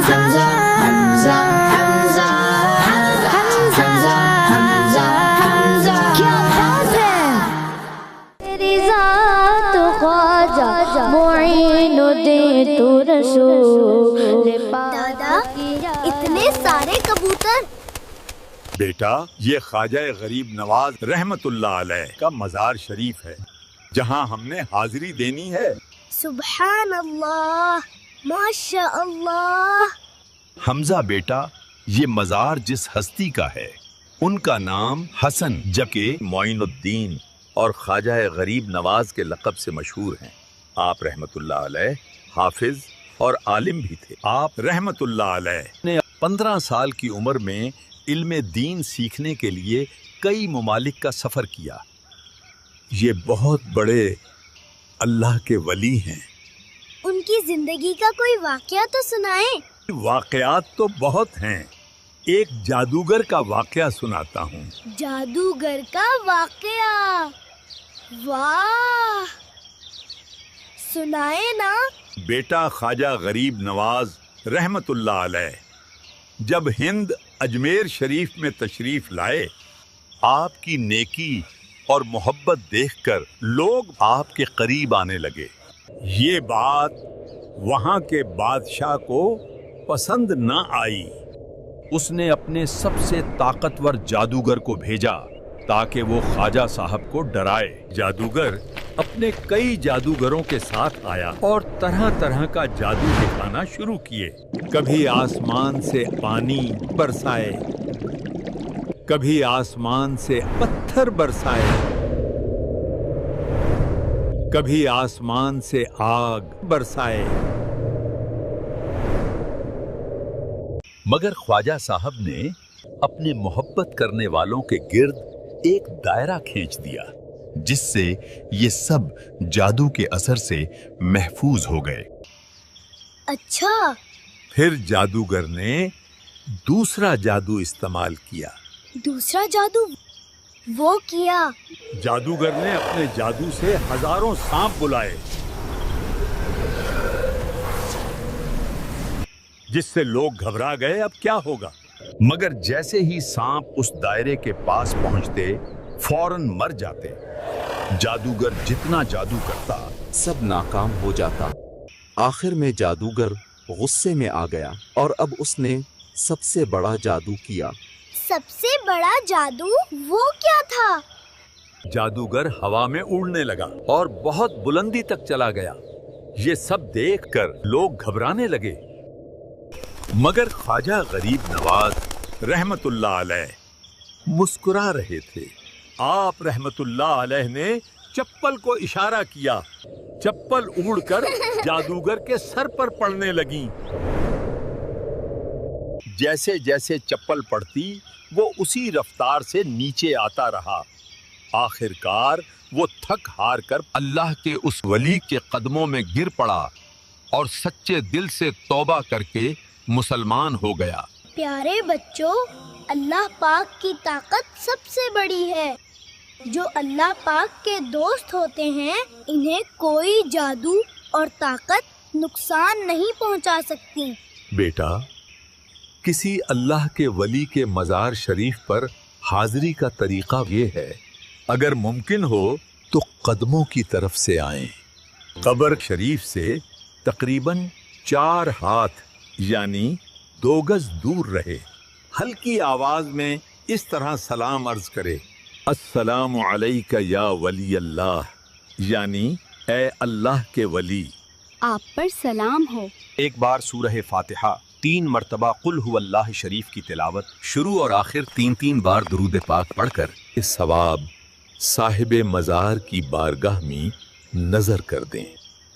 حمزہ حمزہ حمزہ حمزہ حمزہ حمزہ کیا بات ہے تیری ذات خواجہ معین الدین تو رسول دادا اتنے سارے کبوتر؟ بیٹا یہ خواجہ غریب نواز رحمت اللہ علیہ کا مزار شریف ہے جہاں ہم نے حاضری دینی ہے۔ سبحان اللہ، ماشاء اللہ۔ حمزہ بیٹا، یہ مزار جس ہستی کا ہے ان کا نام حسن جبکہ معین الدین اور خواجہ غریب نواز کے لقب سے مشہور ہیں۔ آپ رحمت اللہ علیہ حافظ اور عالم بھی تھے۔ آپ رحمت اللہ علیہ نے 15 سال کی عمر میں علم دین سیکھنے کے لیے کئی ممالک کا سفر کیا۔ یہ بہت بڑے اللہ کے ولی ہیں۔ ان کی زندگی کا کوئی واقعہ تو سنائیں۔ واقعات تو بہت ہیں، ایک جادوگر کا واقعہ سناتا ہوں۔ جادوگر کا واقعہ؟ واہ، سنائے نا۔ بیٹا خواجہ غریب نواز رحمت اللہ علیہ جب ہند اجمیر شریف میں تشریف لائے، آپ کی نیکی اور محبت دیکھ کر لوگ آپ کے قریب آنے لگے۔ یہ بات وہاں کے بادشاہ کو پسند نہ آئی۔ اس نے اپنے سب سے طاقتور جادوگر کو بھیجا تاکہ وہ خواجہ صاحب کو ڈرائے۔ جادوگر اپنے کئی جادوگروں کے ساتھ آیا اور طرح طرح کا جادو دکھانا شروع کیے۔ کبھی آسمان سے پانی برسائے، کبھی آسمان سے پتھر برسائے، کبھی آسمان سے آگ برسائے۔ مگر خواجہ صاحب نے اپنے محبت کرنے والوں کے گرد ایک دائرہ کھینچ دیا جس سے یہ سب جادو کے اثر سے محفوظ ہو گئے۔ اچھا، پھر جادوگر نے دوسرا جادو استعمال کیا۔ دوسرا جادو وہ کیا؟ جادوگر نے اپنے جادو سے ہزاروں سانپ بلائے جس سے لوگ گھبرا گئے اب کیا ہوگا۔ مگر جیسے ہی سانپ اس دائرے کے پاس پہنچتے فوراً مر جاتے۔ جادوگر جتنا جادو کرتا سب ناکام ہو جاتا۔ آخر میں جادوگر غصے میں آ گیا اور اب اس نے سب سے بڑا جادو کیا۔ سب سے بڑا جادو وہ کیا تھا؟ جادوگر ہوا میں اڑنے لگا اور بہت بلندی تک چلا گیا۔ یہ سب دیکھ کر لوگ گھبرانے لگے، مگر خواجہ غریب نواز رحمت اللہ علیہ مسکرا رہے تھے۔ آپ رحمت اللہ علیہ نے چپل کو اشارہ کیا، چپل اڑ کر جادوگر کے سر پر پڑنے لگیں۔ جیسے جیسے چپل پڑتی وہ اسی رفتار سے نیچے آتا رہا۔ آخر کار وہ تھک ہار کر اللہ کے اس ولی کے قدموں میں گر پڑا اور سچے دل سے توبہ کر کے مسلمان ہو گیا۔ پیارے بچوں، اللہ پاک کی طاقت سب سے بڑی ہے۔ جو اللہ پاک کے دوست ہوتے ہیں انہیں کوئی جادو اور طاقت نقصان نہیں پہنچا سکتی۔ بیٹا، کسی اللہ کے ولی کے مزار شریف پر حاضری کا طریقہ یہ ہے، اگر ممکن ہو تو قدموں کی طرف سے آئیں۔ قبر شریف سے تقریباً 4 ہاتھ یعنی 2 گز دور رہے۔ ہلکی آواز میں اس طرح سلام عرض کرے، السلام علیک یا ولی اللہ، یعنی اے اللہ کے ولی، آپ پر سلام ہو۔ ایک بار سورہ فاتحہ 3 مرتبہ قل هو اللہ شریف کی تلاوت، شروع اور آخر 3 بار درود پاک پڑھ کر اس ثواب صاحب مزار کی بارگاہ میں نظر کر دیں۔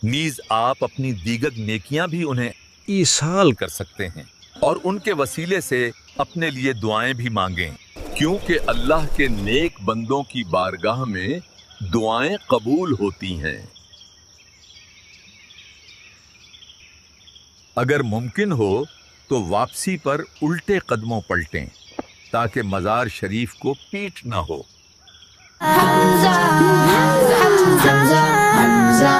نیز آپ اپنی دیگر نیکیاں بھی انہیں ایصال کر سکتے ہیں اور ان کے وسیلے سے اپنے لیے دعائیں بھی مانگیں، کیونکہ اللہ کے نیک بندوں کی بارگاہ میں دعائیں قبول ہوتی ہیں۔ اگر ممکن ہو تو واپسی پر الٹے قدموں پلٹیں تاکہ مزار شریف کو پیٹ نہ ہو۔ حمزہ حمزہ حمزہ